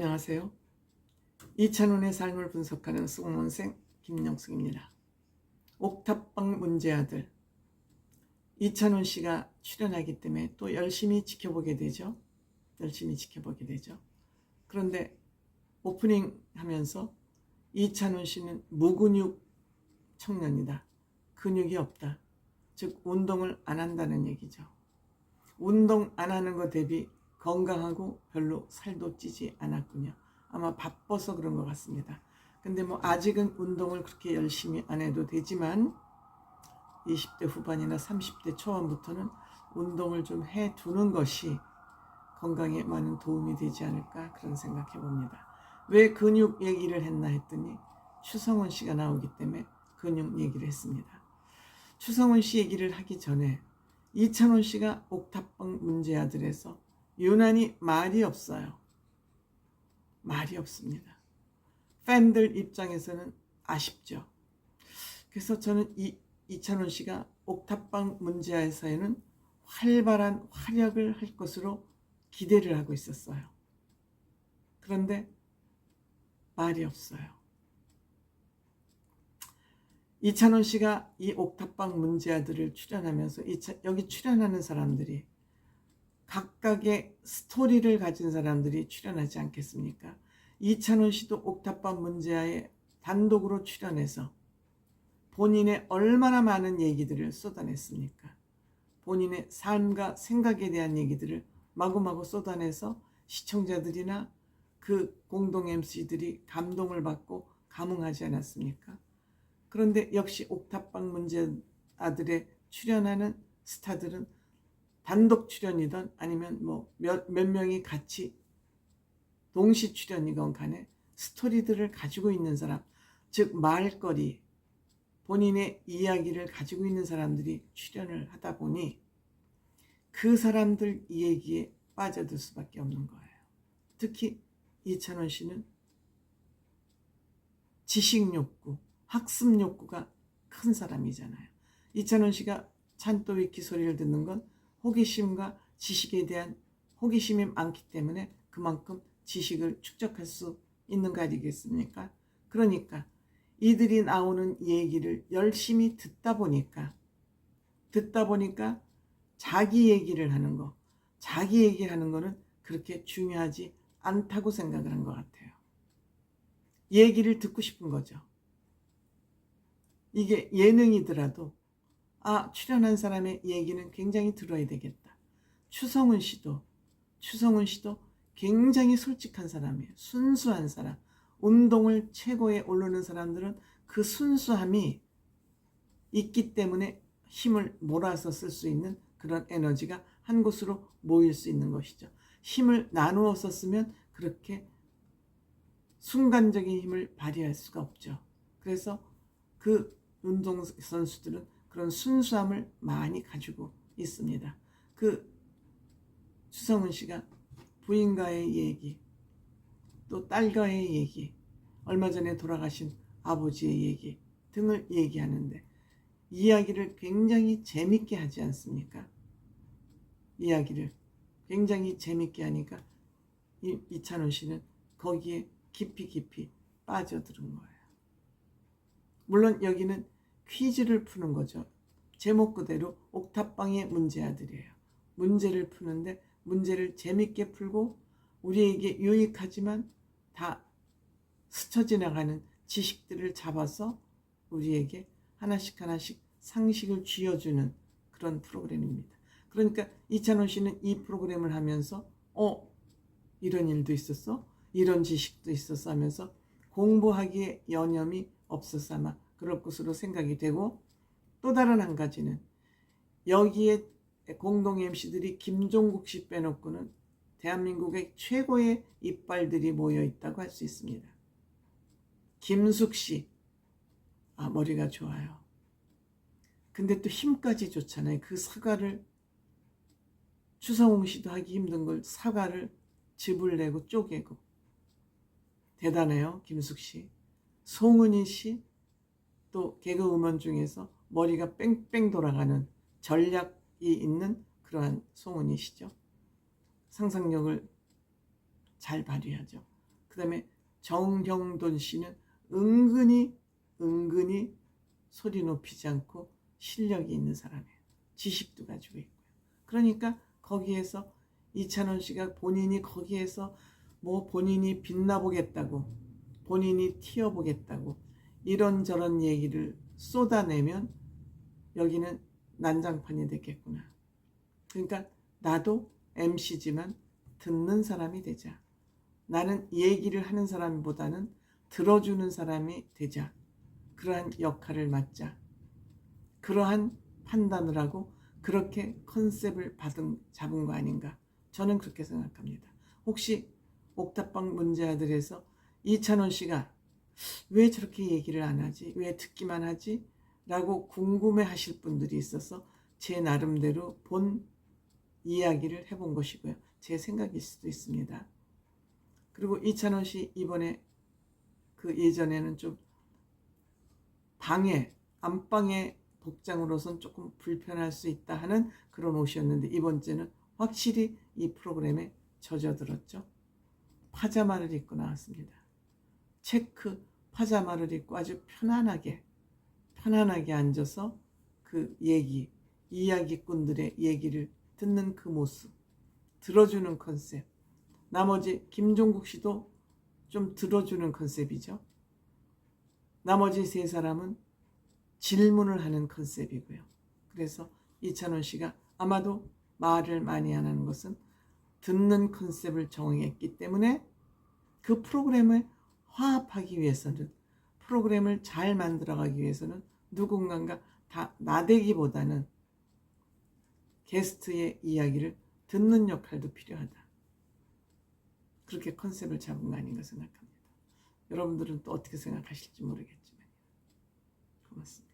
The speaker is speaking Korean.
안녕하세요. 이찬원의 삶을 분석하는 수공원생 김영숙입니다. 옥탑방 문제아들 이찬원 씨가 출연하기 때문에 또 열심히 지켜보게 되죠. 그런데 오프닝 하면서 이찬원 씨는 무근육 청년이다. 근육이 없다. 즉 운동을 안 한다는 얘기죠. 운동 안 하는 것 대비 건강하고 별로 살도 찌지 않았군요. 아마 바빠서 그런 것 같습니다. 근데 아직은 운동을 그렇게 열심히 안 해도 되지만 20대 후반이나 30대 초반부터는 운동을 좀 해두는 것이 건강에 많은 도움이 되지 않을까 그런 생각해 봅니다. 왜 근육 얘기를 했나 했더니 추성훈 씨가 나오기 때문에 근육 얘기를 했습니다. 추성훈 씨 얘기를 하기 전에 이찬원 씨가 옥탑방 문제아들에서 유난히 말이 없어요. 말이 없습니다. 팬들 입장에서는 아쉽죠. 그래서 저는 이찬원 씨가 옥탑방 문제아에서는 활발한 활약을 할 것으로 기대를 하고 있었어요. 그런데 말이 없어요. 이찬원 씨가 이 옥탑방 문제아들을 출연하면서 여기 출연하는 사람들이 각각의 스토리를 가진 사람들이 출연하지 않겠습니까? 이찬원 씨도 옥탑방 문제아에 단독으로 출연해서 본인의 얼마나 많은 얘기들을 쏟아냈습니까? 본인의 삶과 생각에 대한 얘기들을 마구마구 쏟아내서 시청자들이나 그 공동 MC들이 감동을 받고 감흥하지 않았습니까? 그런데 역시 옥탑방 문제아들에 출연하는 스타들은 단독 출연이든 아니면 몇 명이 같이 동시 출연이건 간에 스토리들을 가지고 있는 사람, 즉 말거리, 본인의 이야기를 가지고 있는 사람들이 출연을 하다 보니 그 사람들 얘기에 빠져들 수밖에 없는 거예요. 특히 이찬원 씨는 지식 욕구, 학습 욕구가 큰 사람이잖아요. 이찬원 씨가 찬또위키 소리를 듣는 건 호기심과 지식에 대한 호기심이 많기 때문에 그만큼 지식을 축적할 수 있는 거 아니겠습니까? 그러니까 이들이 나오는 얘기를 열심히 듣다 보니까 자기 얘기를 하는 거, 자기 얘기하는 거는 그렇게 중요하지 않다고 생각을 한 것 같아요. 얘기를 듣고 싶은 거죠. 이게 예능이더라도 출연한 사람의 얘기는 굉장히 들어야 되겠다. 추성훈 씨도 굉장히 솔직한 사람이에요. 순수한 사람. 운동을 최고에 오르는 사람들은 그 순수함이 있기 때문에 힘을 몰아서 쓸 수 있는 그런 에너지가 한 곳으로 모일 수 있는 것이죠. 힘을 나누어서 쓰면 그렇게 순간적인 힘을 발휘할 수가 없죠. 그래서 그 운동선수들은 그런 순수함을 많이 가지고 있습니다. 그 추성훈 씨가 부인과의 얘기, 또 딸과의 얘기, 얼마 전에 돌아가신 아버지의 얘기 등을 얘기하는데 이야기를 굉장히 재밌게 하지 않습니까? 이야기를 굉장히 재밌게 하니까 이찬원 씨는 거기에 깊이 빠져들은 거예요. 물론 여기는 퀴즈를 푸는 거죠. 제목 그대로 옥탑방의 문제아들이에요. 문제를 푸는데 문제를 재밌게 풀고 우리에게 유익하지만 다 스쳐 지나가는 지식들을 잡아서 우리에게 하나씩 상식을 쥐어주는 그런 프로그램입니다. 그러니까 이찬원 씨는 이 프로그램을 하면서 이런 일도 있었어? 이런 지식도 있었어? 하면서 공부하기에 여념이 없어서 아마 그럴 것으로 생각이 되고, 또 다른 한 가지는 여기에 공동 MC들이 김종국 씨 빼놓고는 대한민국의 최고의 이빨들이 모여 있다고 할 수 있습니다. 김숙 씨, 머리가 좋아요. 근데 또 힘까지 좋잖아요. 그 사과를 추성훈 씨도 하기 힘든 걸 사과를 즙을 내고 쪼개고 대단해요. 김숙 씨. 송은희 씨, 또 개그우먼 중에서 머리가 뺑뺑 돌아가는 전략이 있는 그러한 송은희 씨죠. 상상력을 잘 발휘하죠. 그 다음에 정형돈 씨는 은근히 소리 높이지 않고 실력이 있는 사람이에요. 지식도 가지고 있고요. 그러니까 거기에서 이찬원 씨가 본인이 거기에서 뭐 본인이 빛나보겠다고, 본인이 튀어보겠다고 이런저런 얘기를 쏟아내면 여기는 난장판이 됐겠구나. 그러니까 나도 MC지만 듣는 사람이 되자. 나는 얘기를 하는 사람보다는 들어주는 사람이 되자. 그러한 역할을 맡자. 그러한 판단을 하고 그렇게 컨셉을 잡은 거 아닌가. 저는 그렇게 생각합니다. 혹시 옥탑방 문제아들에서 이찬원 씨가 왜 저렇게 얘기를 안 하지? 왜 듣기만 하지? 라고 궁금해 하실 분들이 있어서 제 나름대로 본 이야기를 해본 것이고요. 제 생각일 수도 있습니다. 그리고 이찬원 씨 이번에 그 예전에는 좀 안방의 복장으로선 조금 불편할 수 있다 하는 그런 옷이었는데 이번째는 확실히 이 프로그램에 젖어들었죠. 파자마를 입고 나왔습니다. 체크 파자마를 입고 아주 편안하게 앉아서 그 이야기꾼들의 얘기를 듣는 그 모습, 들어주는 컨셉. 나머지 김종국 씨도 좀 들어주는 컨셉이죠. 나머지 세 사람은 질문을 하는 컨셉이고요. 그래서 이찬원 씨가 아마도 말을 많이 안 하는 것은 듣는 컨셉을 정했기 때문에 그 프로그램을 화합하기 위해서는, 프로그램을 잘 만들어가기 위해서는 누군가가 다 나대기보다는 게스트의 이야기를 듣는 역할도 필요하다. 그렇게 컨셉을 잡은 거 아닌가 생각합니다. 여러분들은 또 어떻게 생각하실지 모르겠지만 고맙습니다.